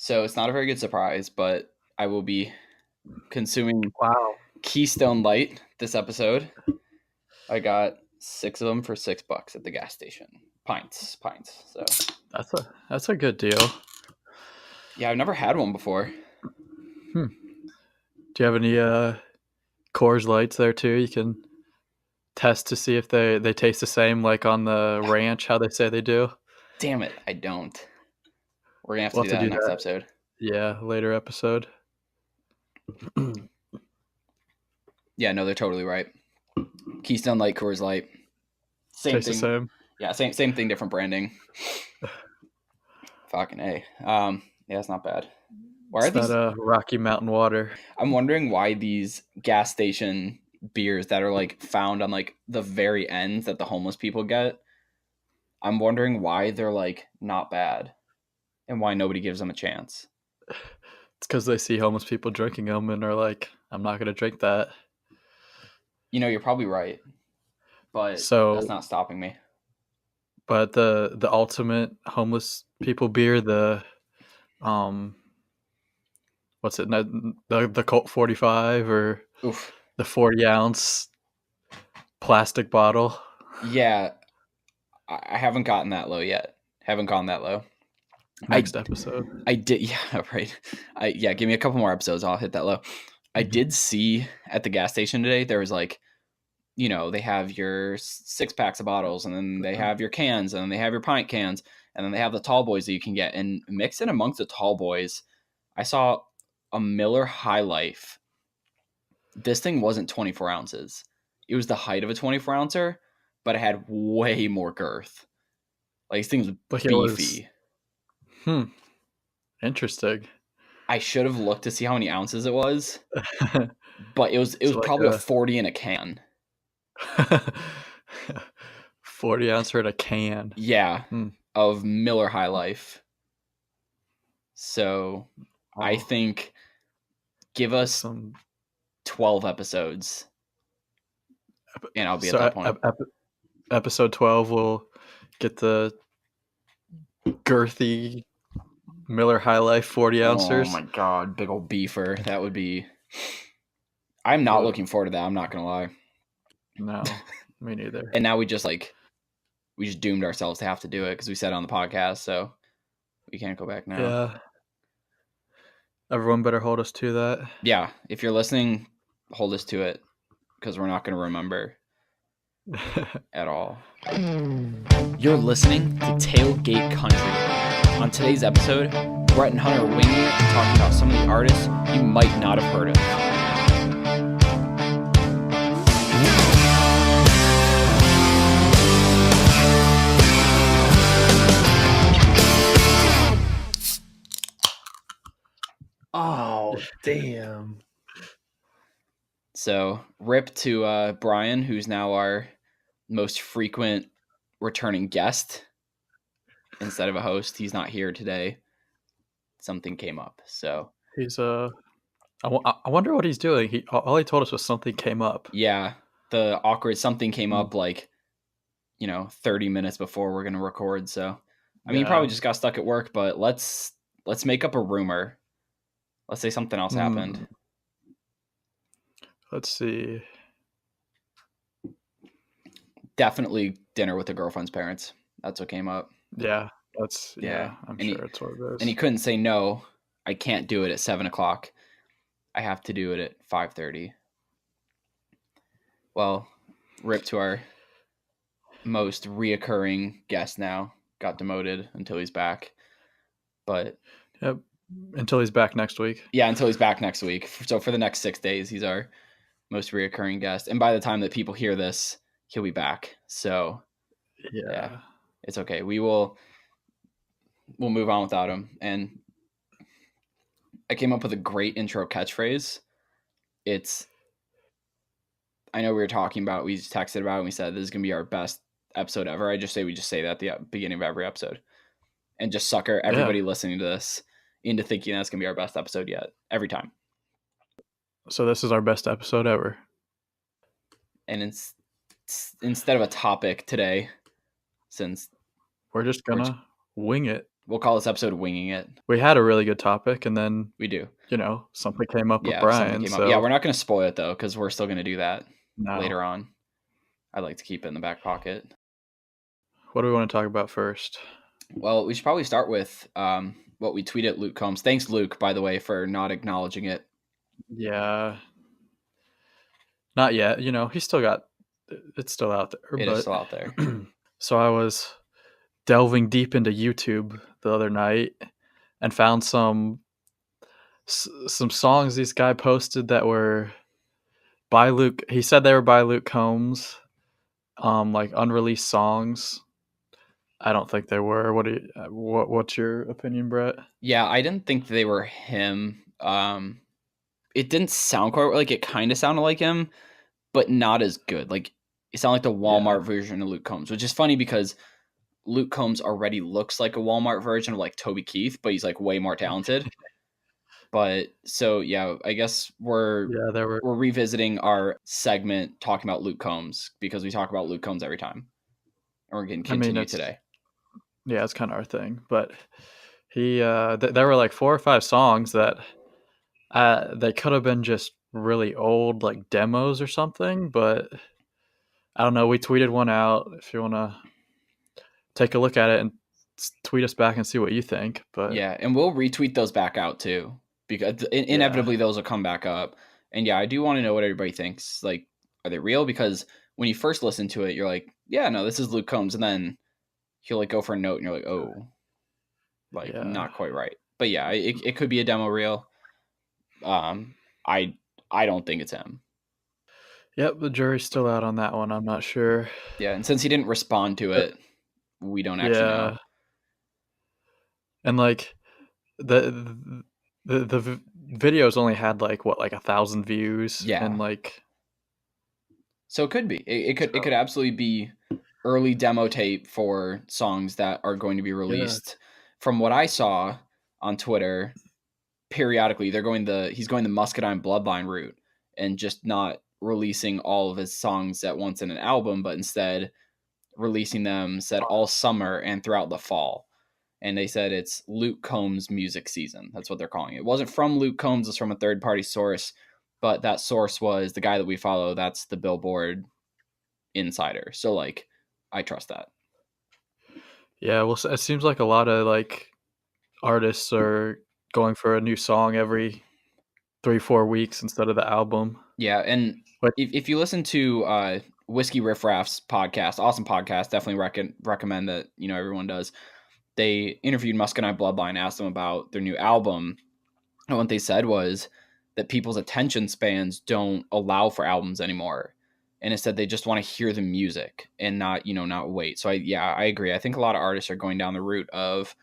So it's not a very good surprise, but I will be consuming Wow. Keystone Light this episode. I got 6 of them for $6 at the gas station. Pints. So That's a good deal. yeah, I've never had one before. Do you have any Coors Lights there too? You can test to see if they taste the same, like on the ranch, how they say they do. Damn it, I don't. We're gonna have to We'll do have to that do next that. episode. Yeah, later episode. Yeah, no, they're totally right. Keystone Light, Coors Light, same Tastes thing. the same. Yeah, same thing, different branding. Fucking A. Yeah, it's not bad. Why are It's these? that Rocky Mountain water. I'm wondering why these gas station beers that are like found on like the very ends that the homeless people get. I'm wondering why they're like not bad, and why nobody gives them a chance. It's because they see homeless people drinking them and are like, I'm not going to drink that. You know, you're probably right, but So, that's not stopping me. but the ultimate homeless people beer, the what's it? The Colt 45 or Oof. the 40-ounce plastic bottle. Yeah, I haven't gotten that low yet. Haven't gone that low. Next episode. I did. Yeah, right. Give me a couple more episodes. I'll hit that low. I did see at the gas station today, there was like, you know, they have your 6-packs of bottles, and then they have your cans, and then they have your pint cans, and then they have the tall boys that you can get. And mixed in amongst the tall boys, I saw a Miller High Life. This thing wasn't 24 ounces. It was the height of a 24 ouncer, but it had way more girth. Like, this thing was beefy. Interesting. I should have looked to see how many ounces it was, but it was So like probably a 40 in a can. 40 ounce in a can. Yeah, of Miller High Life. So I think give us some 12 episodes, and I'll be at that point. Episode 12, we'll get the girthy Miller High Life 40 ounces. Oh my god, big old beefer. That would be. I'm not looking forward to that. I'm not gonna lie. No, me neither. And now we just doomed ourselves to have to do it because we said it on the podcast, so we can't go back now. Yeah. Everyone better hold us to that. Yeah, if you're listening, hold us to it, because we're not going to remember at all. You're listening to Tailgate Country. On today's episode, Brett and Hunter are winging it and talking about some of the artists you might not have heard of. Oh, damn. So, rip to Brian, who's now our most frequent returning guest instead of a host. He's not here today. Something came up, so he's I wonder what he's doing. All he told us was something came up. Yeah, the awkward something came up 30 minutes before we're gonna record. So I mean, he probably just got stuck at work. But let's make up a rumor. Let's say something else happened. Let's see. Definitely dinner with the girlfriend's parents. That's what came up. Yeah, I'm sure it's what it is. And he couldn't say no. I can't do it at 7:00. I have to do it at 5:30. Well, rip to our most reoccurring guest now. Got demoted until he's back. But until he's back next week. Yeah, until he's back next week. So for the next 6 days, he's our most reoccurring guest. And by the time that people hear this, he'll be back. So yeah, it's okay. We'll move on without him. And I came up with a great intro catchphrase. I know we were talking about, we just texted about it, and we said this is going to be our best episode ever. We just say that at the beginning of every episode. And just sucker everybody listening to this into thinking that's going to be our best episode yet. Every time. So this is our best episode ever. And instead of a topic today, since we're just going to wing it. We'll call this episode "Winging It." We had a really good topic, and then We do. something came up with Yeah, something Brian. came up. Yeah, So we're not going to spoil it though, because we're still going to do that no. later on. I like to keep it in the back pocket. What do we want to talk about first? Well, we should probably start with what we tweeted Luke Combs. Thanks, Luke, by the way, for not acknowledging it. Yeah. Not yet. He's still got it's still out there. It But is still out there. so I was delving deep into YouTube the other night and found some songs this guy posted that were by Luke. He said they were by Luke Combs, like unreleased songs. I don't think they were. What's your opinion, Brett? Yeah, I didn't think they were him. It didn't sound quite like it. Kind of sounded like him, but not as good. Like it sounded like the Walmart version of Luke Combs, which is funny because Luke Combs already looks like a Walmart version of like Toby Keith, but he's like way more talented. But so yeah, I guess we're revisiting our segment talking about Luke Combs because we talk about Luke Combs every time, and we're going to continue today. Yeah, it's kind of our thing. But he, there were like 4 or 5 songs that they could have been just really old, like demos or something. But I don't know. We tweeted one out. If you want to take a look at it and tweet us back and see what you think. But yeah, and we'll retweet those back out too, because inevitably those will come back up. And yeah, I do want to know what everybody thinks. Like, are they real? Because when you first listen to it, you're like, yeah, no, this is Luke Combs, and then he'll like go for a note, and you're like, oh, like not quite right. But yeah, it could be a demo reel. I don't think it's him. Yep, the jury's still out on that one. I'm not sure. Yeah, and since he didn't respond to it, we don't actually know. And like the videos only had like 1,000 views. Yeah, and like so it could be. It could absolutely be early demo tape for songs that are going to be released. Yeah. From what I saw on Twitter, periodically he's going the Muscadine Bloodline route and just not releasing all of his songs at once in an album, but instead releasing them all summer and throughout the fall. And they said it's Luke Combs music season. That's what they're calling it. It wasn't from Luke Combs, it's from a third-party source, but that source was the guy that we follow. That's the Billboard insider. So like, I trust that. Yeah, well, it seems like a lot of like artists are going for a new song every 3-4 weeks instead of the album. Yeah, and if you listen to Whiskey Riff Raff's podcast, awesome podcast, definitely recommend that everyone does. They interviewed Muscadine Bloodline, asked them about their new album, and what they said was that people's attention spans don't allow for albums anymore, and instead they just want to hear the music and not wait. So I agree. I think a lot of artists are going down the route of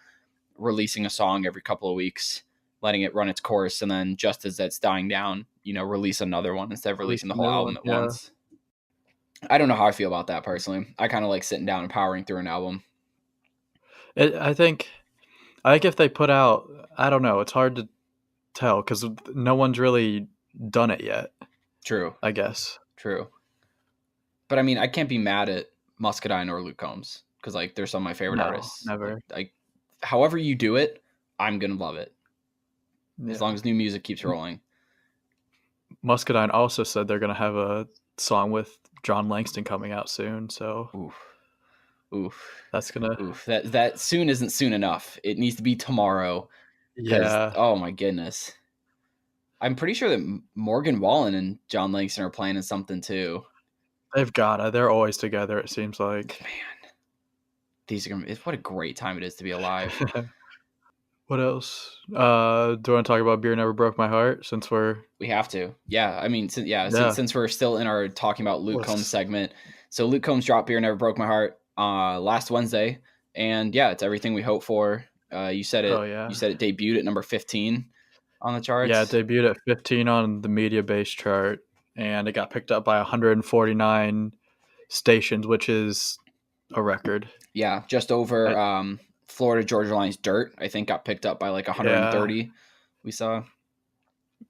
releasing a song every couple of weeks, letting it run its course, and then just as that's dying down, release another one instead of releasing the whole album at once. I don't know how I feel about that personally. I kind of like sitting down and powering through an album. I think if they put out, I don't know, it's hard to tell because no one's really done it yet. True. I guess. True. But I mean, I can't be mad at Muscadine or Luke Combs because like they're some of my favorite artists. Never. Like however you do it, I'm gonna love it. As long as new music keeps rolling. Muscadine also said they're gonna have a song with John Langston coming out soon. So oof. That's gonna that soon isn't soon enough. It needs to be tomorrow. Yeah. Oh my goodness. I'm pretty sure that Morgan Wallen and John Langston are playing in something too. They've gotta. They're always together, it seems like. Man. These are gonna what a great time it is to be alive. What else? Do you want to talk about Beer Never Broke My Heart since we have to? Yeah, I mean, since we're still in our talking about Luke Combs segment. So Luke Combs dropped Beer Never Broke My Heart last Wednesday, and yeah, it's everything we hoped for. You said it. You said it debuted at number 15 on the charts. Yeah, it debuted at 15 on the media base chart, and it got picked up by 149 stations, which is a record. Yeah, just over Florida Georgia Line's Dirt, I think, got picked up by like 130. We saw.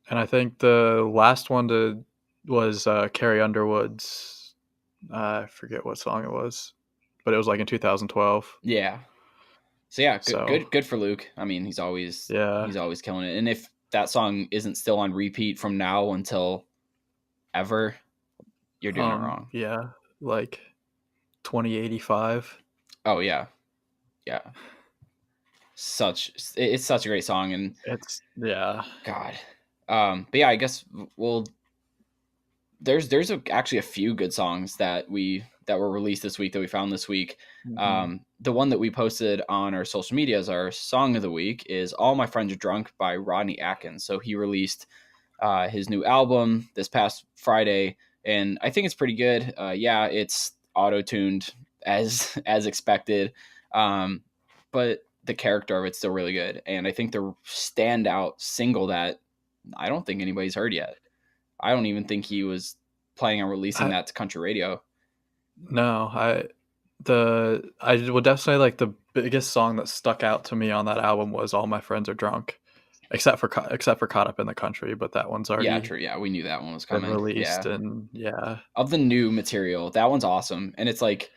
And I think the last one was Carrie Underwood's. I forget what song it was, but it was like in 2012. Yeah. So yeah, So good for Luke. I mean, yeah, he's always killing it. And if that song isn't still on repeat from now until ever, you're doing it wrong. yeah, like 2085. Oh yeah, yeah. It's such a great song, and It's yeah. God, but yeah, I guess we'll actually a few good songs that were released this week that we found this week. Hmm. The one that we posted on our social medias, our song of the week, is "All My Friends Are Drunk" by Rodney Atkins. So he released his new album this past Friday, and I think it's pretty good. Yeah, it's auto tuned as expected, but the character of it's still really good. And I think the standout single that I don't think anybody's heard yet. I don't even think he was planning on releasing I that to country radio. no, I would definitely say like the biggest song that stuck out to me on that album was "All My Friends Are Drunk," except for "Caught Up in the Country," but that one's Yeah, already true. Yeah, we knew that one was been coming. released, Yeah, and yeah, of the new material, that one's awesome, and it's like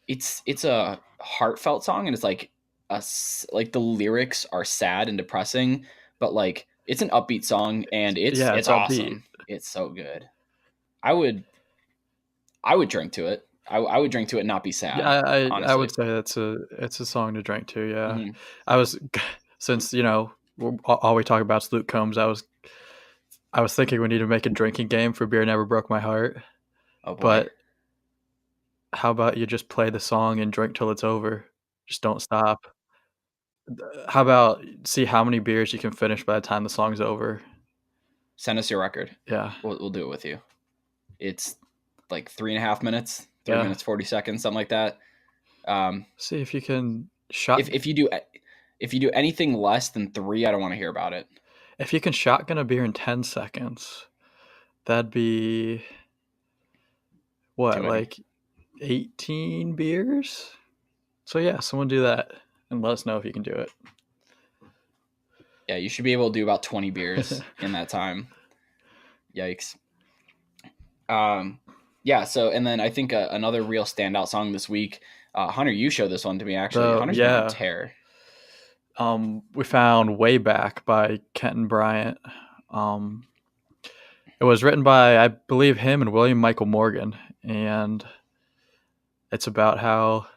it's a heartfelt song, and it's like like the lyrics are sad and depressing, but like it's an upbeat song, and yeah, it's it's upbeat. awesome. It's so good. I would I would drink to it. I would drink to it and not be Yeah, sad. I Honestly. would say it's a song to drink to. Yeah, Hmm. I was since all we talk about is Luke Combs. I was thinking we need to make a drinking game for Beer Never Broke My Heart. Oh boy. But how about you just play the song and drink till it's over? Just don't stop. How about see how many beers you can finish by the time the song's over? Send us your record. Yeah, We'll do it with you. It's like 3.5 minutes, three yeah. minutes 40 seconds, something like that. Um, See if you can if you do anything less than three, I don't want to hear about it. shotgun a beer in 10 seconds. That'd be Too what, many. like 18 beers? So yeah, someone do that and let us know if you can do it. Yeah, you should be able to do about 20 beers in that time. Yikes. Um, yeah. So, and then I think another real standout song this week. Hunter, you showed this one to me actually. The Hunter's been on a yeah, tear. we found Way Back by Kenton Bryant. Um, it was written by, I believe, him and William Michael Morgan, and it's about how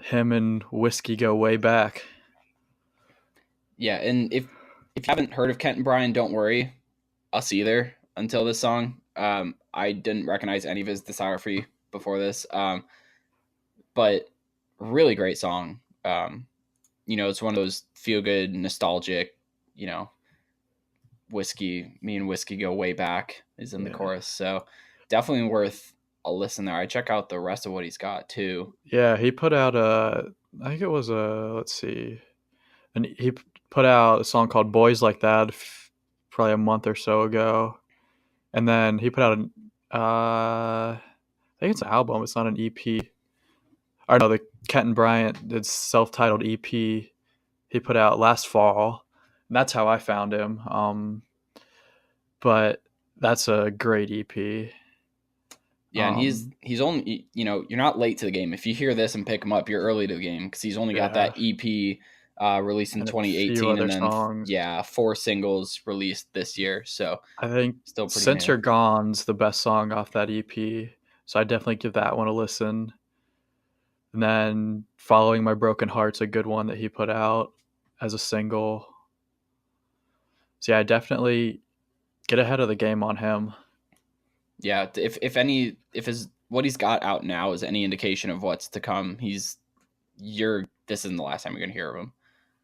him and whiskey go way back. Yeah, and if you haven't heard of Kent and Brian, don't worry, us either until this song. I didn't recognize any of his discography before this, but really great song. It's one of those feel good, nostalgic, you know, whiskey. Me and whiskey go way back is in the Yeah, chorus, so definitely worth a listen there. I check out the rest of what he's got too. yeah. He put out I think it was a, let's see, and he put out a song called "Boys Like That" probably a month or so ago, and then he put out an I think it's an album. It's not an EP. Or no, the Kenton Bryant did self-titled EP he put out last fall. And that's how I found him. But that's a great EP. Yeah, and he's Um, he's only you're not late to the game. If you hear this and pick him up, you're early to the game because he's only got yeah, that EP released in and a few 2018, and other then songs. yeah, 4 singles released this year. So I think still pretty "Since new. You're Gone's the best song off that EP, so I definitely give that one a listen. And then "Following My Broken Heart's a good one that he put out as a single. So yeah, I definitely get ahead of the game on him. Yeah, if his what he's got out now is any indication of what's to come, this isn't the last time you're gonna hear of him.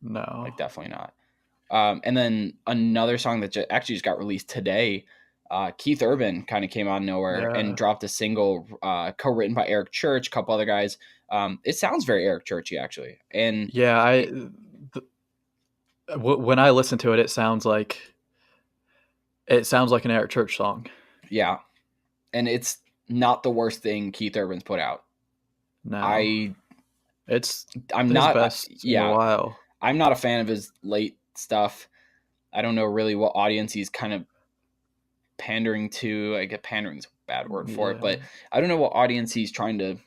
No. Like definitely not. And then another song that actually just got released today. Keith Urban kind of came out of nowhere and Yeah. dropped a single co-written by Eric Church, a couple other guys. It sounds very Eric Churchy actually, and Yeah, it, when I listen to it, it sounds like an Eric Church song. yeah, and it's not the worst thing Keith Urban's put out. No, I it's I'm his not best in a yeah while. I'm not a fan of his late stuff. I don't know really what audience he's kind of pandering to. I get pandering is a bad word for it, Yeah, but I don't know what audience he's trying to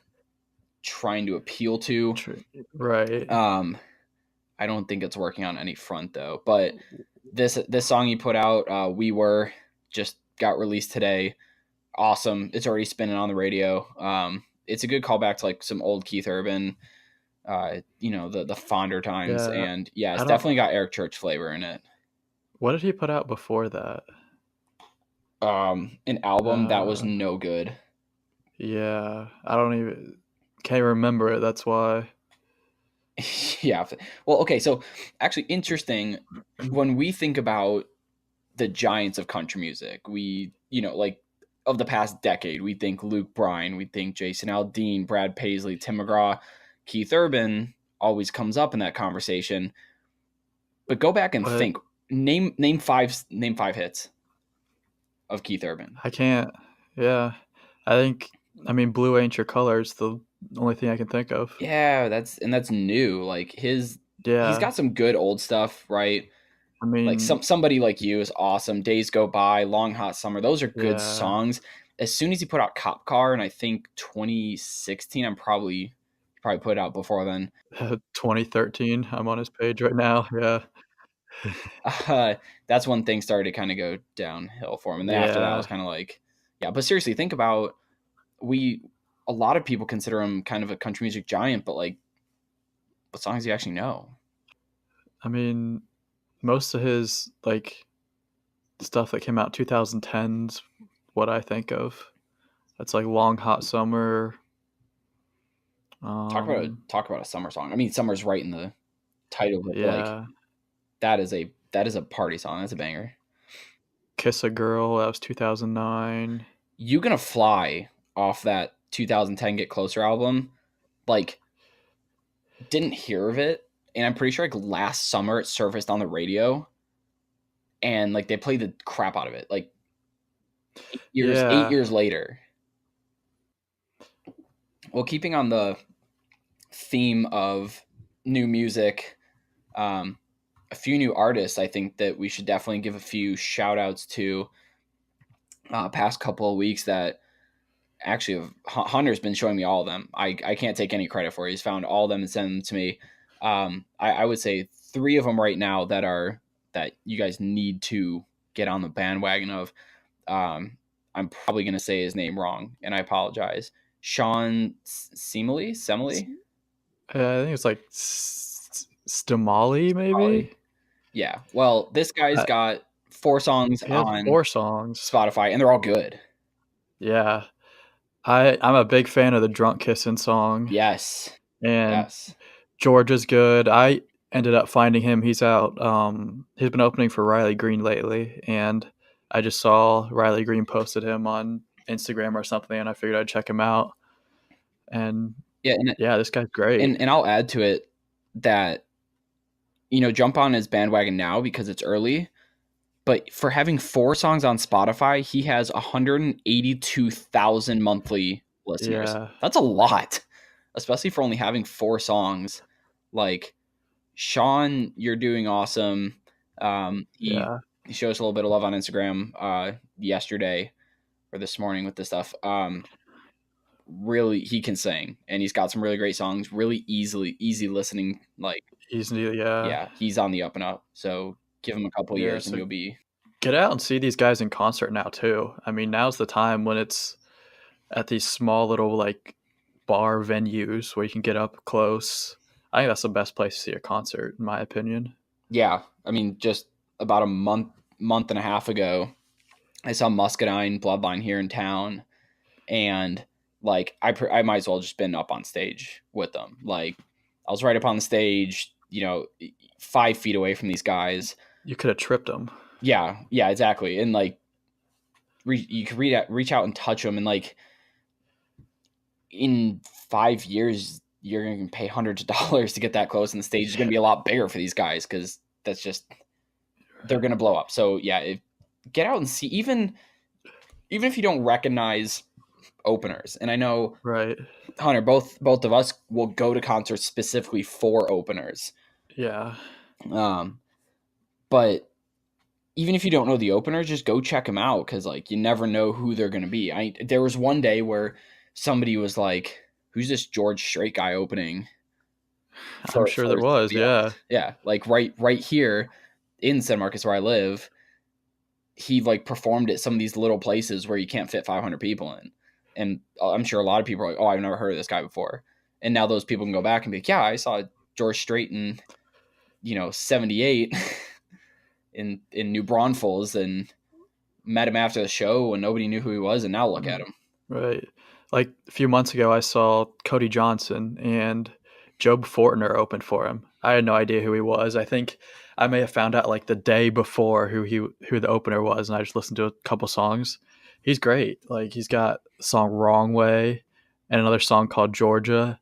trying to appeal to. Right. I don't think it's working on any front though. But this song he put out, "We Were," just got released today. Awesome. It's already spinning on the radio. It's a good callback to like some old Keith Urban, the fonder times, Yeah. and yeah, I it's don't. definitely got Eric Church flavor in it. What did he put out before that? An album that was Uh, no good. yeah. I don't even can't remember it. That's why. Yeah. Well, okay. So actually, interesting. When we think about the giants of country music, like of the past decade, we think Luke Bryan, we think Jason Aldean, Brad Paisley, Tim McGraw, Keith Urban always comes up in that conversation. But go back and But think. Name five hits of Keith Urban. I can't. Yeah. I think. I mean, blue ain't your color is the only thing I can think of. Yeah, that's new. Like he's Yeah. got some good old stuff, right? I Like mean, somebody like you is awesome. Days Go By, Long Hot Summer, those are good yeah. songs. As soon as he put out Cop Car, and I think 2016, he probably put it out before then. 2013. I'm on his page right now. Yeah. Uh, that's when things started to kind of go downhill for him. And then after that, I was Yeah. kind of like, yeah. But seriously, think about we. A lot of people consider him kind of a country music giant, but like, what songs do you actually know? I mean, most of his like stuff that came out 2010s what I think of. That's like Long Hot Summer. Um Talk about a summer song. I mean, summer's right in the title, but like yeah, that is a party song. That's a banger. Kiss a Girl, that was 2009. You Gonna Fly off that 2010 Get Closer album, like didn't hear of it, and I'm pretty sure like last summer it surfaced on the radio, and like they played the crap out of it. Like eight Yeah. years later. Well, keeping on the theme of new music, um, a few new artists I think that we should definitely give a few shout outs to. Past couple of weeks that actually Hunter's been showing me all of them. I can't take any credit for it. He's found all of them and sent them to me. I would say three of them right now that you guys need to get on the bandwagon of. I'm probably going to say his name wrong, and I apologize. Sean Semele? I think it's like Stamali maybe. Yeah. Well, this guy's Uh, got 4 songs he has on 4 songs. Spotify, and they're all good. Yeah. I'm a big fan of the Drunk Kissin' song, Yes. and Yes. George is good. I ended up finding him. He's out. He's been opening for Riley Green lately, and I just saw Riley Green posted him on Instagram or something, and I figured I'd check him out. And Yeah, yeah, this guy's great. and I'll add to it that jump on his bandwagon now because it's early. But for having 4 songs on Spotify, he has 182,000 monthly listeners. Yeah, That's a lot, especially for only having 4 songs. Like Sean, you're doing awesome. He yeah, showed us a little bit of love on Instagram yesterday or this morning with this stuff. Really, he can sing, and he's got some really great songs. Really easy listening. Like, he's new. Yeah, yeah, he's on the up and up. So give him a couple yeah. years, and So you'll be. get out and see these guys in concert now too. I mean, now's the time when it's at these small little like bar venues where you can get up close. I think that's the best place to see a concert, in my opinion. Yeah, I mean, just about a month and a half ago, I saw Muscadine Bloodline here in town, and like I might as well just been up on stage with them. Like I was right up on the stage, 5 feet away from these guys. You could have tripped them. Yeah, exactly. And like you could reach out and touch them, and like in 5 years, you're going to pay hundreds of dollars to get that close, and the stage is going to be a lot bigger for these guys because that's just they're going to blow up. So yeah, get out and see even if you don't recognize openers. And I know Right. Hunter, both of us will go to concerts specifically for openers. Yeah. But even if you don't know the openers, just go check them out because like you never know who they're going to be. There was one day where somebody was like, who's this George Strait guy opening I'm for sure there was, somebody yeah. else? Yeah, like right here in San Marcos where I live, he like performed at some of these little places where you can't fit 500 people in. And I'm sure a lot of people are like, oh, I've never heard of this guy before. And now those people can go back and be like, yeah, I saw George Strait in, 78 in New Braunfels and met him after the show when nobody knew who he was. And now look at Mm, him. right. Like, a few months ago, I saw Cody Johnson and Job Fortner opened for him. I had no idea who he was. I think I may have found out, like, the day before who the opener was, and I just listened to a couple songs. He's great. Like, he's got the song "Wrong Way" and another song called "Georgia."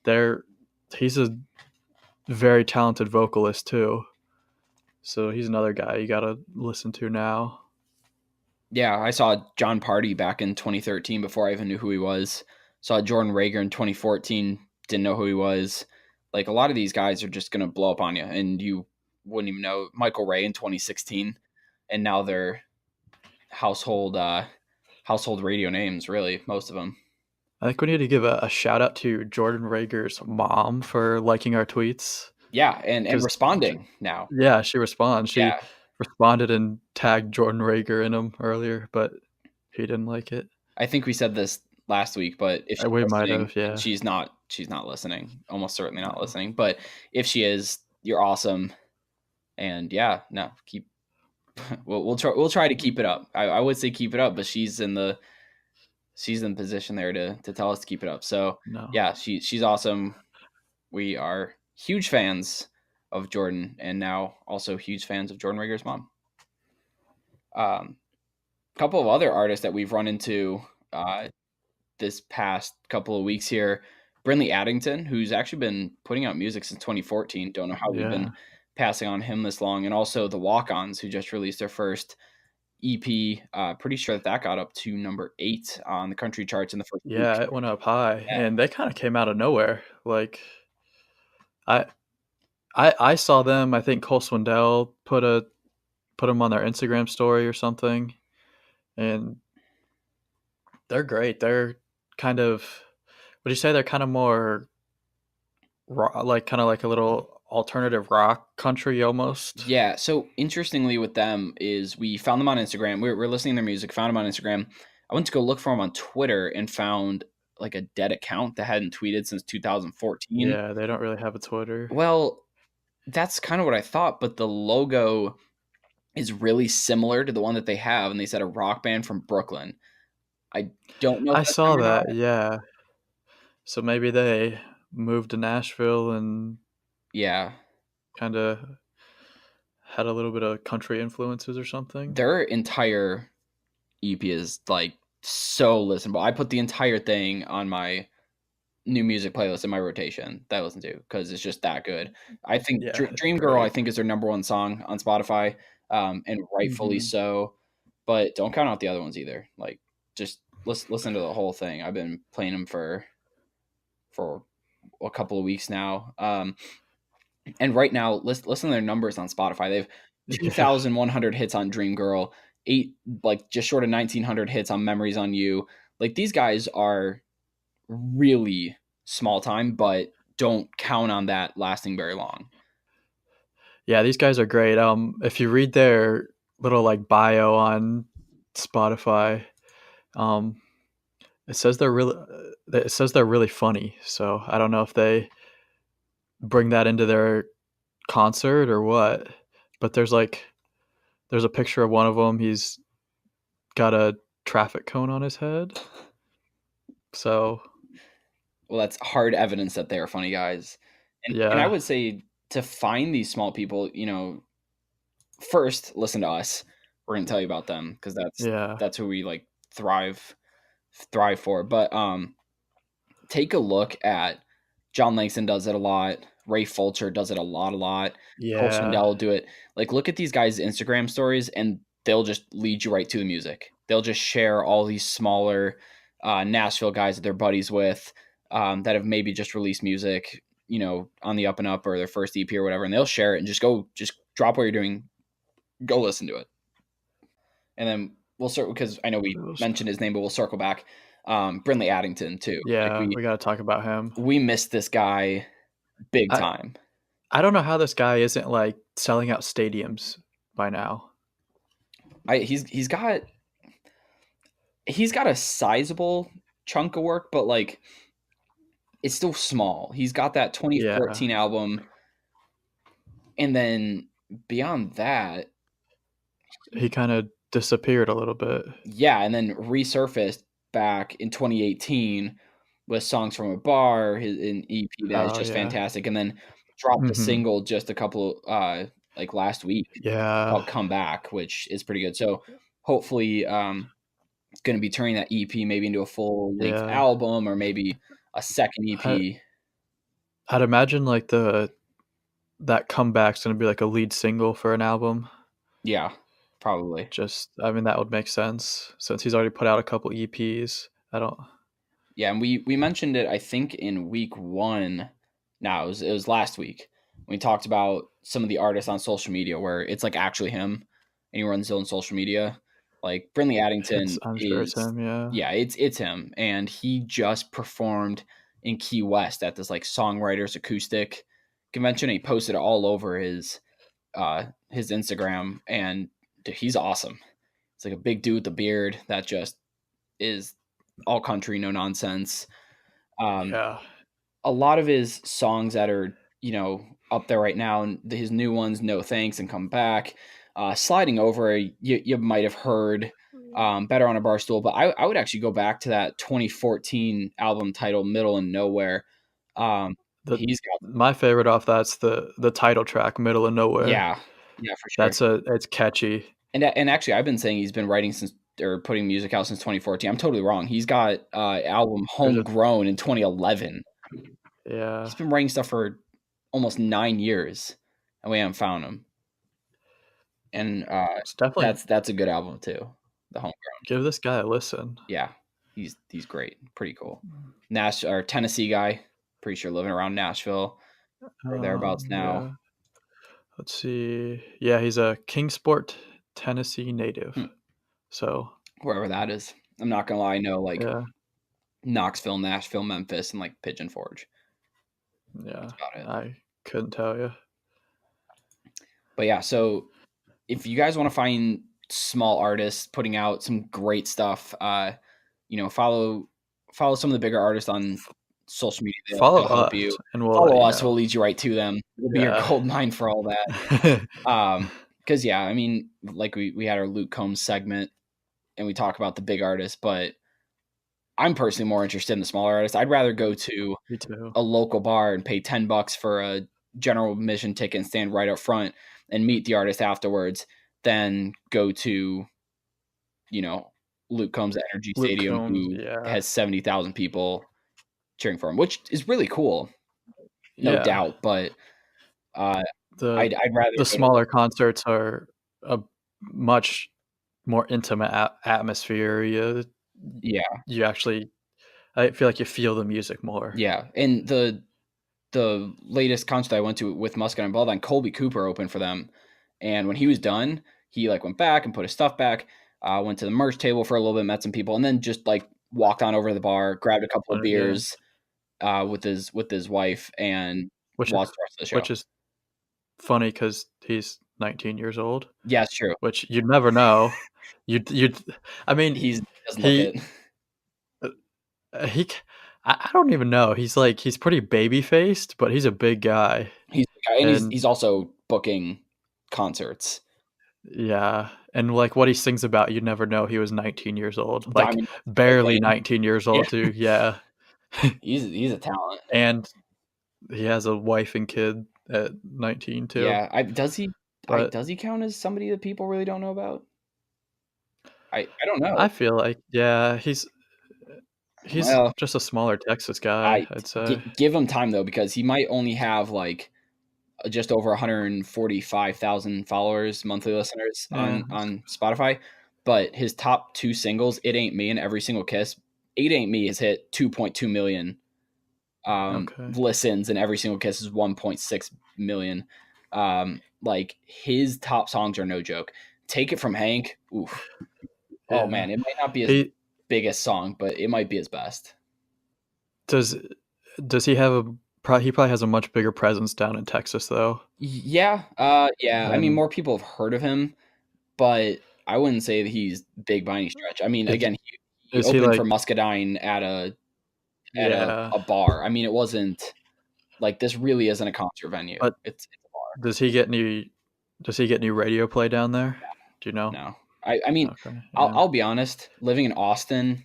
They're He's a very talented vocalist too. So he's another guy you gotta listen to now. Yeah, I saw John Party back in 2013 before I even knew who he was. Saw Jordan Rager in 2014, didn't know who he was. Like a lot of these guys are just gonna blow up on you, and you wouldn't even know. Michael Ray in 2016, and now they're household household radio names. Really, most of them. I think we need to give a shout out to Jordan Rager's mom for liking our tweets Yeah, and because, responding now. yeah, she responds. She Yeah, responded and tagged Jordan Rager in them earlier, but he didn't like it. I think we said this last week, but if she's We might listening, have, and yeah. she's not listening. Almost certainly not No, listening. But if she is, you're awesome. And yeah, no, keep we'll try to keep it up. I would say keep it up, but she's in position there to tell us to keep it up. So no. yeah, she's awesome. We are huge fans of Jordan, and now also huge fans of Jordan Rager's mom. A couple of other artists that we've run into this past couple of weeks here. Brinley Addington, who's actually been putting out music since 2014. Don't know how we've been Yeah. passing on him this long. And also the Walk Ons, who just released their first EP. Pretty sure that got up to number 8 on the country charts in the first week. Yeah, it went up high, Yeah. and they kinda came out of nowhere. Like, I I saw them. I think Cole Swindell put them on their Instagram story or something, and they're great. They're kind of, would you say they're kind of more like kind of like a little alternative rock country almost? Yeah. So interestingly with them is we found them on Instagram. We're listening to their music, found them on Instagram. I went to go look for them on Twitter and found like a dead account that hadn't tweeted since 2014. Yeah, they don't really have a Twitter. Well, that's kind of what I thought, but the logo is really similar to the one that they have, and they said a rock band from Brooklyn. I don't know if I that's them saw or not. that. Yeah, so maybe they moved to Nashville and Yeah, kind of had a little bit of country influences or something. their entire EP is like so listenable. I put the entire thing on my new music playlist in my rotation that I listen to because it's just that good. I think Yeah, it's Dream Girl, I great. think, is their number one song on Spotify, and rightfully Hmm. so. But don't count out the other ones either. Like, just listen to the whole thing. I've been playing them for a couple of weeks now. And right now, listen to their numbers on Spotify. They have Yeah. 2,100 hits on Dream Girl, eight like just short of 1,900 hits on Memories on You. Like these guys are really small time, but don't count on that lasting very long. Yeah, these guys are great. If you read their little like bio on Spotify, um, it says they're really funny. So I don't know if they bring that into their concert or what. But there's a picture of one of them. He's got a traffic cone on his head. So Well, that's hard evidence that they are funny guys. And I yeah, would say to find these small people, first listen to us. We're gonna tell you about them because that's yeah, that's who we like thrive for. But take a look at John Langston does it a lot. Ray Fulcher does it a lot. Cole yeah, Swindell will do it. Like, look at these guys' Instagram stories, and they'll just lead you right to the music. They'll just share all these smaller Nashville guys that they're buddies with that have maybe just released music, on the up and up or their first EP or whatever, and they'll share it and just drop what you're doing, go listen to it, and then we'll circle because I know we mentioned his name, but we'll circle back. Brindley Addington too. Like Yeah, we gotta talk about him. we missed this guy big I time. I don't know how this guy isn't, like, selling out stadiums by now. He's got a sizable chunk of work, but like it's still small. He's got that Yeah, 2014 album, and then beyond that, he kinda disappeared a little bit. yeah, and then resurfaced back in 2018 with songs from a bar, his an EP that is Oh, just yeah. fantastic, and then dropped a Mhm. single just a couple like last week Yeah, called "Come Back," which is pretty good. So hopefully, it's going to be turning that EP maybe into a full length yeah. album or maybe a second I EP. I'd imagine, like, that comeback's gonna be, like, a lead single for an album. Yeah, probably. Just I mean, that would make sense since he's already put out a couple EPs. I don't Yeah, and we mentioned it I think in week 1. No, it was last week. We talked about some of the artists on social media where it's like actually him and he runs his own social media. Like Brindley it's Addington I'm sure it's is, him, yeah. yeah, it's him, and he just performed in Key West at this like songwriters acoustic convention. And he posted it all over his Instagram, and dude, he's awesome. It's like a big dude with a beard that just is all country, no nonsense. Um, Yeah. a lot of his songs that are up there right now, and his new ones, "No Thanks" and "Come Back," "Sliding Over," you might have heard. "Better on a Bar Stool," but I would actually go back to that 2014 album titled "Middle and Nowhere." Um, The he's got My favorite off that's the title track, "Middle of Nowhere." yeah, yeah, for sure. It's catchy. And actually, I've been saying he's been writing since or putting music out since 2014. I'm totally wrong. He's got album There's a Homegrown in 2011. Yeah. He's been writing stuff for almost 9 years, and we haven't found him. And It's definitely that's a good album too. The Homegrown, give this guy a listen. yeah, he's great, pretty cool. Nash or Tennessee guy, pretty sure living around Nashville or thereabouts now. Yeah. Let's see. Yeah, he's a Kingsport, Tennessee native. Hmm, So, wherever that is. I'm not gonna lie, I know like yeah, Knoxville, Nashville, Memphis, and like Pigeon Forge. yeah. That's about it. I couldn't tell you. But yeah, so if you guys want to find small artists putting out some great stuff, follow some of the bigger artists on social media. Follow They'll help us, you. and we'll let Follow you us. know. We'll lead you right to them. We'll be your Yeah. gold mine for all that. Because yeah, I mean, like we had our Luke Combs segment, and we talk about the big artists, but I'm personally more interested in the smaller artists. I'd rather go to Me too. a local bar and pay $10 for a general admission ticket and stand right up front and meet the artist afterwards than go to, you know, Luke Combs at Energy Luke Stadium Combs, who yeah. has 70,000 people cheering for him, which is really cool, no Yeah. doubt. But uh, The I'd rather the go to smaller concerts are a much more intimate atmosphere. yeah, You actually I feel like you feel the music more. yeah. And the latest concert I went to with Muscat and Baldwin, Colby Cooper opened for them, and when he was done, he like went back and put his stuff back. Went to the merch table for a little bit, met some people, and then just like walked on over to the bar, grabbed a couple of Yeah. beers with his wife, and Which is watched the rest of the show. which is funny because he's 19 years old, Yeah, it's true. which you'd never know. You'd I mean, He doesn't look he it. he c I don't even know. He's pretty baby faced, but he's a big guy, And he's and he's also booking concerts. yeah, and, like, what he sings about, you'd never know he was 19 years old, like, Diamond barely Cocaine. 19 years Yeah, old too, yeah, he's a talent. and he has a wife and kid at 19 too, Yeah, I does he I but does he count as somebody that people really don't know about? I don't know. I feel like yeah, he's Well, just a smaller Texas guy, I I'd say. give him time though because he might only have like just over 145,000 followers, monthly listeners Yeah, on Spotify, but his top 2 singles, "It Ain't Me" and "Every Single Kiss," "It Ain't Me" has hit 2.2 million okay, listens, and "Every Single Kiss" is 1.6 million. Like his top songs are no joke. "Take It From Hank," oof. Oh yeah. man, it might not be as He biggest song, but it might be his best. Does he have he probably has a much bigger presence down in Texas though. Yeah, yeah. I mean, And more people have heard of him, but I wouldn't say that he's big by any stretch. I mean, is again, he is he opened for like Muscadine at yeah, a bar. I mean, it wasn't like this really isn't a concert venue. but It's a bar. does he get any radio play down there? Do you know? No, I mean, Okay, yeah. I'll be honest. Living in Austin,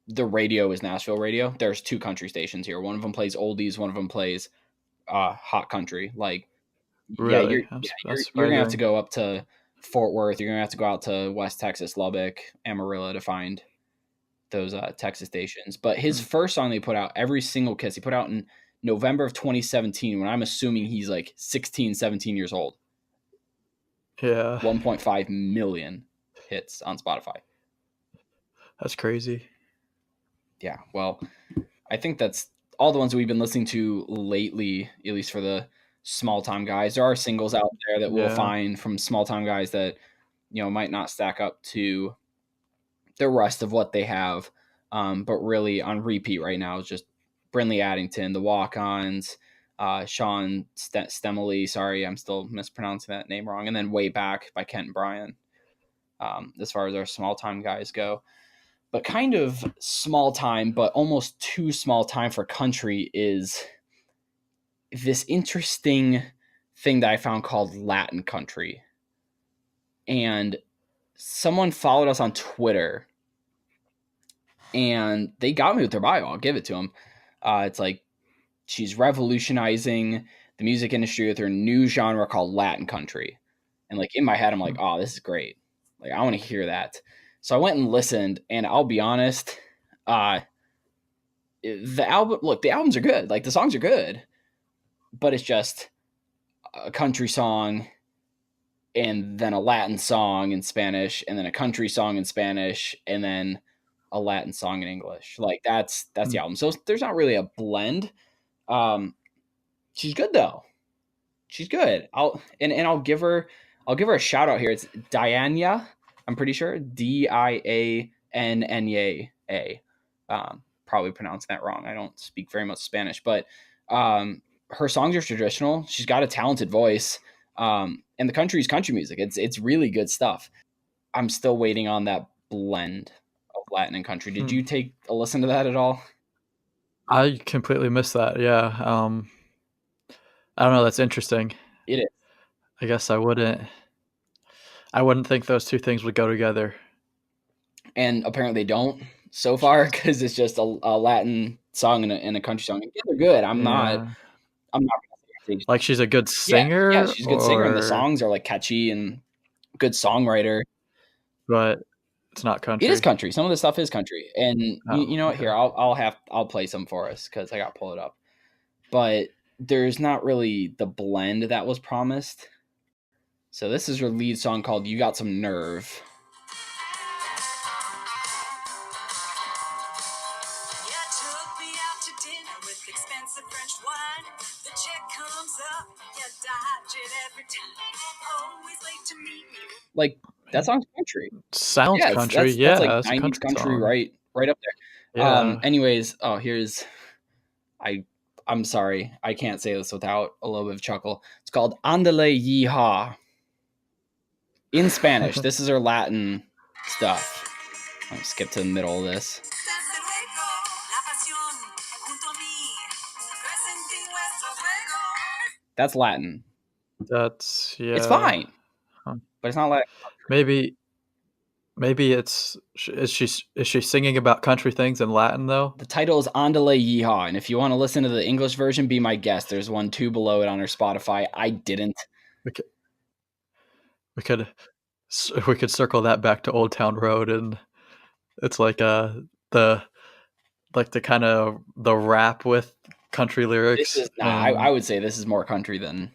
the radio is Nashville radio. There's two country stations here. One of them plays oldies. One of them plays hot country. Like, yeah, Really? That's you're gonna have to surprising. go up to Fort Worth. You're gonna have to go out to West Texas, Lubbock, Amarillo to find those Texas stations. But his Hmm. first song they put out, Every Single Kiss, he put out in November of 2017, when I'm assuming he's like 16, 17 years old. Yeah, 1.5 million hits on Spotify. that's crazy. Yeah, well, I think that's all the ones we've been listening to lately, at least for the small time guys. There are singles out there that we'll Yeah. find from small time guys that, might not stack up to the rest of what they have. But really on repeat right now is just Brinley Addington, the Walk-Ons, Sean Stemley. Sorry, I'm still mispronouncing that name wrong. And then Way Back by Kent and Bryan, as far as our small time guys go. But kind of small time, but almost too small time for country is this interesting thing that I found called Latin country. And someone followed us on Twitter and they got me with their bio. I'll give it to them. It's like she's revolutionizing the music industry with her new genre called Latin country. And like in my head, I'm like, oh, this is great. Like I want to hear that. So I went and listened, and I'll be honest, the albums are good. Like the songs are good, but it's just a country song and then a Latin song in Spanish and then a country song in Spanish and then a Latin song in English. Like that's Hmm. the album. So there's not really a blend. Um, she's good though. She's good. I'll give her a shout out here. It's Diana. I'm pretty sure Dianna. Probably pronouncing that wrong. I don't speak very much Spanish, but her songs are traditional. She's got a talented voice, and the country is country music. It's really good stuff. I'm still waiting on that blend of Latin and country. Did Hmm. you take a listen to that at all? I completely missed that. Yeah. I don't know. That's interesting. It is, I guess I wouldn't think those two things would go together. and apparently they don't so far because it's just a Latin song and a country song. Yeah, they're good. Yeah. I'm not gonna say Like she's a good yeah, yeah, singer she's a good singer and the or songs are like catchy and good songwriter. but it's not It is country. country. Some of the stuff is country. And you Oh, know what? okay. Here, I'll play some for us because I got to pull it up. But there's not really the blend that was promised. So this is her lead song called "You Got Some Nerve." Like that song's country. Sounds Yeah, country. that's like Yeah, it's a 90s country country, song. right up there. Yeah. Anyways, oh, here's I I'm sorry. I can't say this without a little bit of chuckle. It's called Andale Yeehaw in Spanish. This is her Latin stuff. I'll skip to the middle of this. That's Latin. That's It's yeah. fine, Huh. but it's not Latin. Maybe it's is she singing about country things in Latin though? The title is Andale Yeehaw, and if you want to listen to the English version, be my guest. There's one two below it on her Spotify. I didn't. We could we could we could circle that back to Old Town Road, and it's like the the kind of the rap with country This lyrics is nah. I and would say this is more country than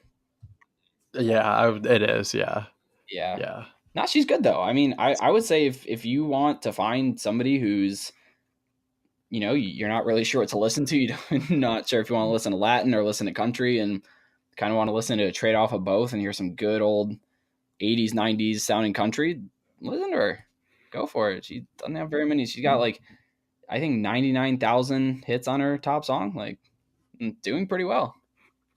yeah, it is. Yeah. yeah. Yeah. Nah, she's good though. I mean, I would say if you want to find somebody who's you're not really sure what to listen to, you're not sure if you want to listen to Latin or listen to country, and kind of want to listen to a trade off of both and hear some good old 80s 90s sounding country, listen to her. Go for it. She doesn't have very many. She got like, I think 99,000 hits on her top song. Like, doing pretty well.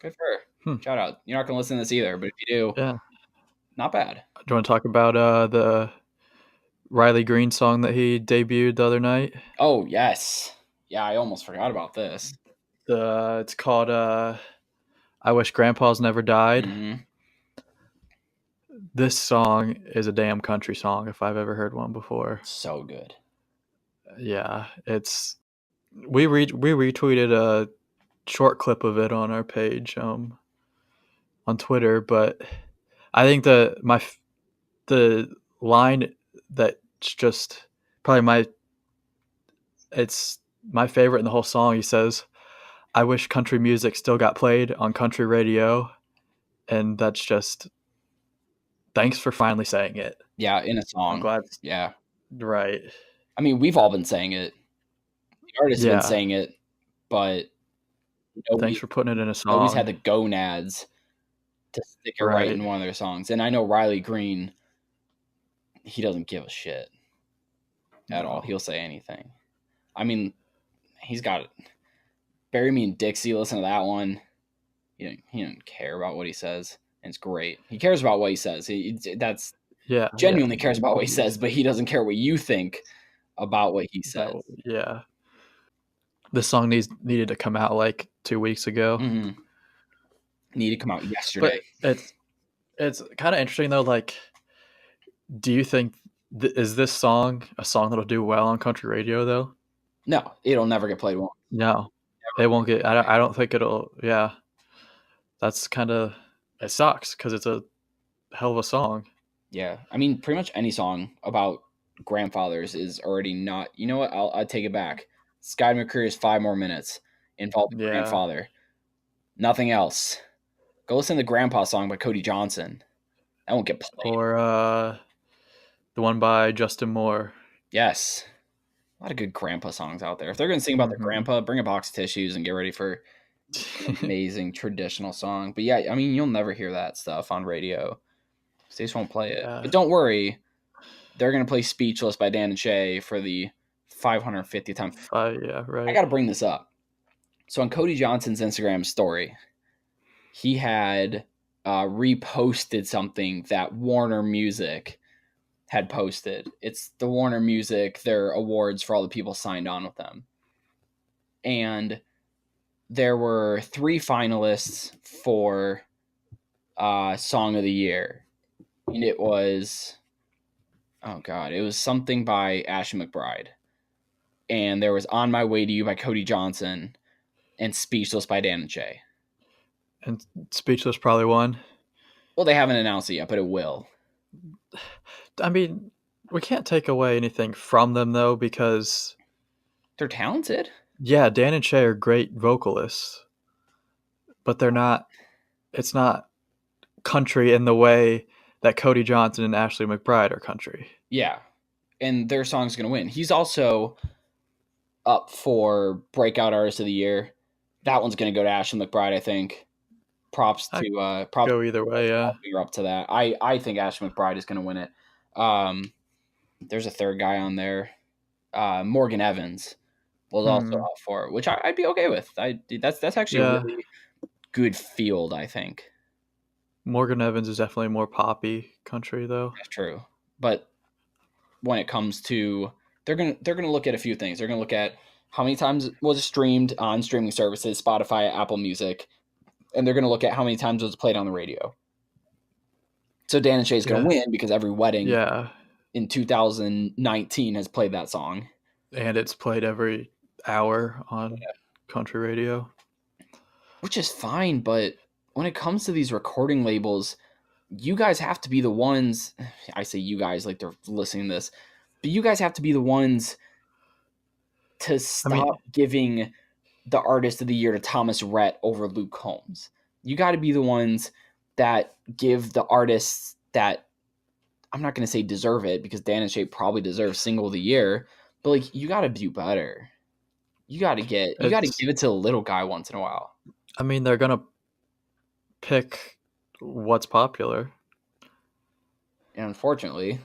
Good for her. Shout out. You're not gonna listen to this either, but if you do, Yeah. not bad. Do you want to talk about the Riley Green song that he debuted the other night? Oh yes, yeah. I almost forgot about this. It's called "I Wish Grandpa's Never Died." Mm-hmm. This song is a damn country song if I've ever heard one before. So good. Yeah, it's we retweeted a short clip of it on our page on Twitter, but I think the line that's just probably it's my favorite in the whole song. He says, "I wish country music still got played on country radio," and that's just thanks for finally saying it. Yeah, in a I'm song. glad. Yeah. Right. I mean, we've all been saying it. The artists have been Yeah. saying it, but Thanks for putting it in a nobody's song. had the gonads to stick it right Right. in one of their songs. And I know Riley Green, he doesn't give a shit at all. He'll say anything. I mean, he's got it. Bury Me in Dixie, listen to that one. He doesn't care about what he says. And it's great. He cares about what he says. That's Yeah. genuinely cares about what he says, but he doesn't care what you think about what he says. Yeah. This song needed to come out like 2 weeks ago. Mm-hmm. Need to come out yesterday. But it's kind of interesting though. Like, do you think is this song a song that'll do well on country radio though? No, it'll never get played. No, it won't get. I don't think it'll. Yeah, that's kind of it sucks because it's a hell of a song. Yeah, I mean, pretty much any song about grandfathers is already not. You know what? I'll take it back. Sky McCreery's 5 More Minutes involved Yeah. grandfather. Nothing else. Go listen to the Grandpa song by Cody Johnson. That won't get played. Or the one by Justin Moore. Yes. A lot of good grandpa songs out there. If they're going to sing about their grandpa, bring a box of tissues and get ready for an amazing traditional song. But yeah, I mean, you'll never hear that stuff on radio. They just won't play it. But don't worry. They're going to play Speechless by Dan and Shay for the 550th time. Yeah, right. I got to bring this up. So on Cody Johnson's Instagram story, he had reposted something that Warner Music had posted. It's the Warner Music, their awards for all the people signed on with them. And there were 3 finalists for Song of the Year. And it was, it was something by Ashley McBride. And there was On My Way to You by Cody Johnson and Speechless by Dan and Shay. And Speechless probably won. Well, they haven't announced it yet, but it will. I mean, we can't take away anything from them though, because they're talented. Yeah, Dan and Shay are great vocalists, but they're not. It's not country in the way that Cody Johnson and Ashley McBride are country. Yeah, and their song's gonna win. He's also up for Breakout Artist of the Year. That one's gonna go to Ashley McBride, I think. Props to go either way. Yeah, you're up to that. I think Ashley McBride is gonna win it. There's a third guy on there, Morgan Evans was also up for it, which I'd be okay with. That's actually a really good field, I think. Morgan Evans is definitely more poppy country though. That's true. But when it comes to they're gonna look at a few things. They're gonna look at how many times was it streamed on streaming services, Spotify, Apple Music, and they're gonna look at how many times was it played on the radio. So Dan and Shay is gonna win because every wedding in 2019 has played that song. And it's played every hour on country radio. Which is fine, but when it comes to these recording labels, you guys have to be the ones. I say you guys like they're listening to this, but you guys have to be the ones to stop giving the Artist of the Year to Thomas Rhett over Luke Combs. You got to be the ones that give the artists that, I'm not going to say deserve it because Dan and Shay probably deserve Single of the Year, but like you got to do better. You got to give it to the little guy once in a while. I mean, they're going to pick what's popular. And unfortunately,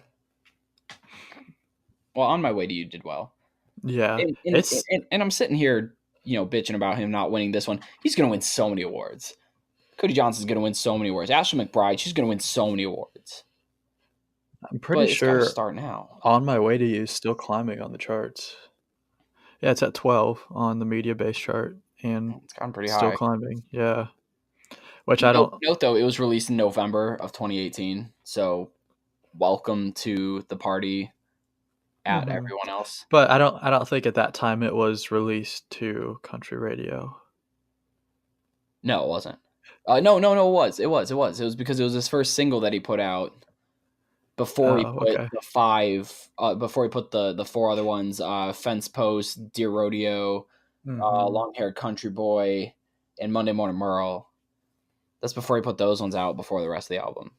Well, On My Way to You did well. Yeah, And, it's and I'm sitting here, bitching about him not winning this one. He's going to win so many awards. Cody Johnson's going to win so many awards. Ashley McBride, she's going to win so many awards. I'm pretty But it's got to sure start now. On My Way to You is still climbing on the charts. Yeah, it's at 12 on the media base chart and It's gotten pretty still high. climbing. Yeah. Which I don't. Note though, it was released in November of 2018. So welcome to the party at everyone else. But I don't think at that time it was released to country radio. No, it wasn't. No, it was. It was because it was his first single that he put out before he Oh, put okay. the five. Before he put the four other ones: Fence Post, Deer Rodeo, Long Haired Country Boy, and Monday Morning Merle. That's before he put those ones out. Before the rest of the album.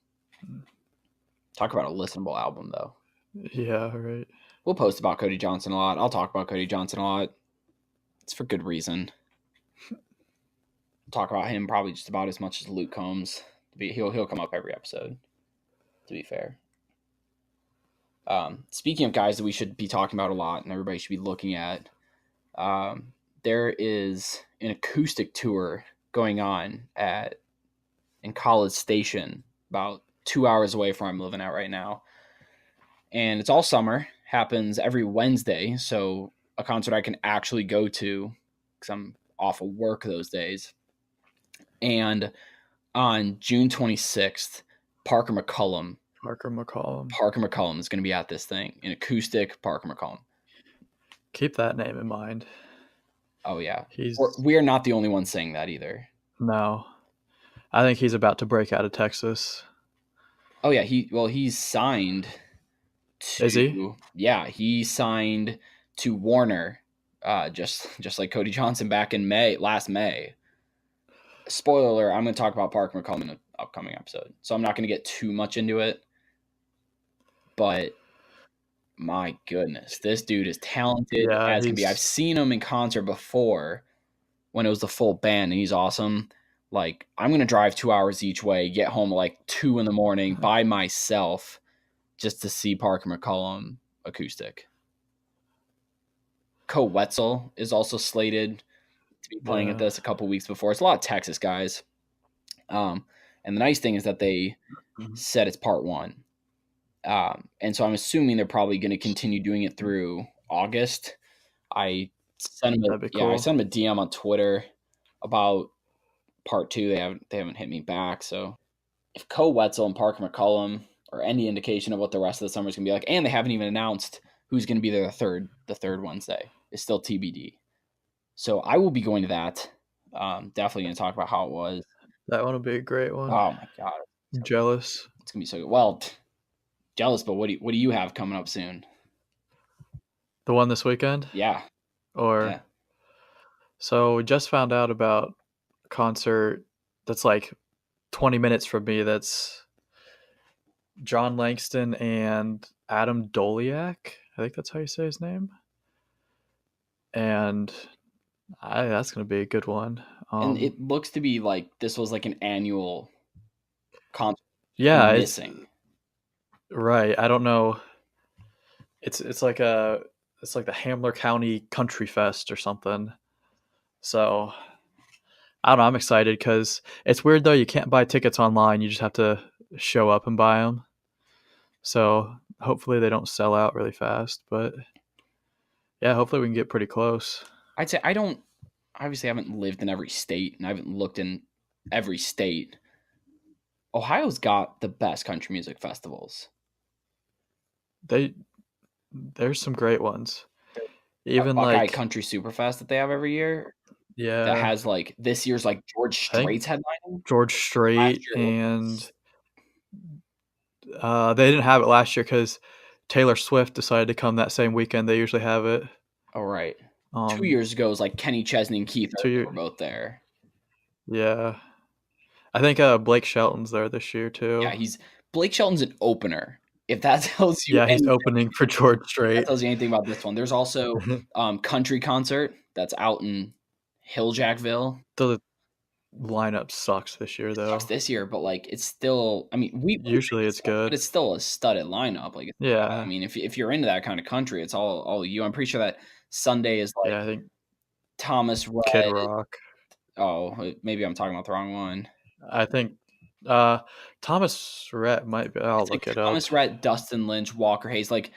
Talk about a listenable album, though. Yeah, right. We'll post about Cody Johnson a lot. I'll talk about Cody Johnson a lot. It's for good reason. Talk about him probably just about as much as Luke Combs. He'll come up every episode. To be fair. Speaking of guys that we should be talking about a lot and everybody should be looking at, there is an acoustic tour going on in College Station, about 2 hours away from where I'm living at right now. And it's all summer, happens every Wednesday, so a concert I can actually go to because I'm off of work those days. And on June 26th, Parker McCollum is going to be at this thing, an acoustic Parker McCollum. Keep that name in mind. Oh, yeah. We are not the only ones saying that either. No. I think he's about to break out of Texas. Oh, yeah. He's signed to... Is he? Yeah, he signed to Warner, just like Cody Johnson back in last May. Spoiler alert, I'm going to talk about Parker McCollum in an upcoming episode, so I'm not going to get too much into it. But my goodness, this dude is talented as can be. I've seen him in concert before when it was the full band, and he's awesome. Like, I'm going to drive 2 hours each way, get home at like 2 a.m. by myself just to see Parker McCollum acoustic. Co Wetzel is also slated to be playing at this a couple weeks before. It's a lot of Texas guys. And the nice thing is that they said it's part one. And so I'm assuming they're probably going to continue doing it through August. I sent him a DM on Twitter about part two. They haven't hit me back. So if Co Wetzel and Parker McCollum are any indication of what the rest of the summer is going to be like, and they haven't even announced who's going to be there the third Wednesday, it's still TBD. So I will be going to that. Definitely going to talk about how it was. That one will be a great one. Oh my God. I'm jealous. It's going to be so good. Well, jealous, but what do you have coming up soon? The one this weekend? Yeah. So we just found out about a concert that's like 20 minutes from me. That's John Langston and Adam Doliak. I think that's how you say his name. And that's going to be a good one. And it looks to be like this was like an annual concert. Yeah, missing. Right. I don't know. It's like the Hamler County Country Fest or something. So I don't know. I'm excited because it's weird though. You can't buy tickets online. You just have to show up and buy them. So hopefully they don't sell out really fast. But yeah, hopefully we can get pretty close. I'd say I haven't lived in every state and I haven't looked in every state. Ohio's got the best country music festivals. There's some great ones. Even Buckeye like Country Superfest that they have every year. Yeah. That has like this year's like George Strait's headlining. George Strait and they didn't have it last year because Taylor Swift decided to come that same weekend. They usually have it. Oh, right. 2 years ago, it was like Kenny Chesney and Keith were both there. Yeah. I think Blake Shelton's there this year too. Yeah, Blake Shelton's an opener. If that tells you he's opening for George Strait. That tells you anything about this one. There's also country concert that's out in Hilljackville. lineup sucks this year, It though. sucks this year, but like it's still. I mean, we think Usually it it's sucks, but good. it's still a studded lineup. Like, I Yeah. mean, if you're into that kind of country, it's all you. I'm pretty sure that Sunday is like Yeah, I think Thomas Kid Rhett. Rock. Oh, maybe I'm talking about the wrong one. I think Thomas Rhett might be. I'll It's like look it up. Thomas Rhett, Dustin Lynch, Walker Hayes. Like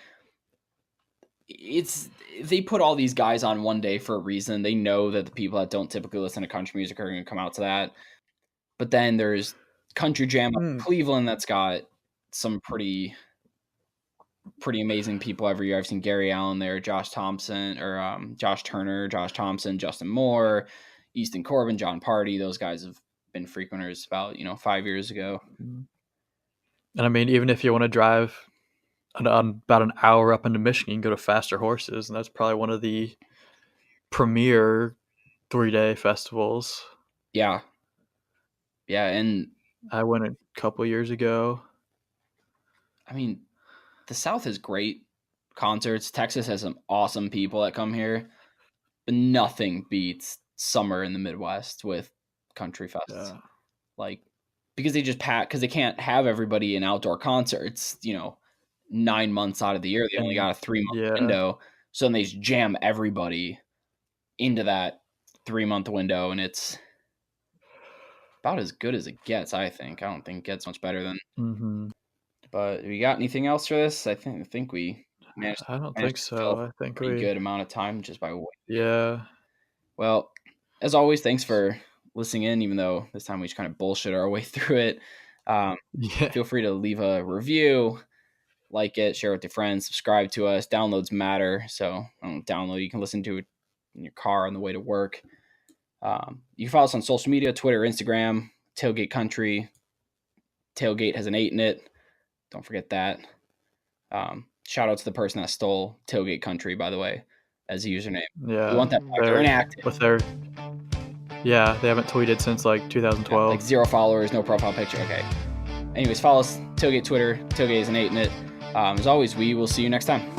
it's they put all these guys on one day for a reason. They know that the people that don't typically listen to country music are going to come out to that. But then there's Country Jam up in Mm. Cleveland that's got some pretty amazing people every year. I've seen Gary Allen there, Josh Thompson, or Josh Turner, Josh Thompson, Justin Moore, Easton Corbin, John Party. Those guys have been frequenters about 5 years ago. And I mean, even if you want to drive about an hour up into Michigan, you can go to Faster Horses, and that's probably one of the premier 3-day festivals. Yeah, and I went a couple years ago. I mean, the South has great concerts. Texas has some awesome people that come here, but nothing beats summer in the Midwest with country fests. Yeah. Like, because they just because they can't have everybody in outdoor concerts, 9 months out of the year. They only got a 3-month window. So then they just jam everybody into that 3-month window, and it's about as good as it gets, I think. I don't think it gets much better than. Mm-hmm. But we got anything else for this? I think we managed. I don't managed think to fill so. I think pretty good amount of time just by waiting. Yeah. Well, as always, thanks for listening in, even though this time we just kind of bullshit our way through it. Yeah. Feel free to leave a review, like it, share it with your friends, subscribe to us. Downloads matter, so download. You can listen to it in your car on the way to work. You can follow us on social media, Twitter, Instagram, Tailgate Country. Tailgate has an 8 in it. Don't forget that. Shout out to the person that stole Tailgate Country, by the way, as a username. Yeah. We want that they're inactive. Yeah, they haven't tweeted since like 2012. Like 0 followers, no profile picture. Okay. Anyways, follow us, Tailgate Twitter. Tailgate is an 8 in it. As always, we will see you next time.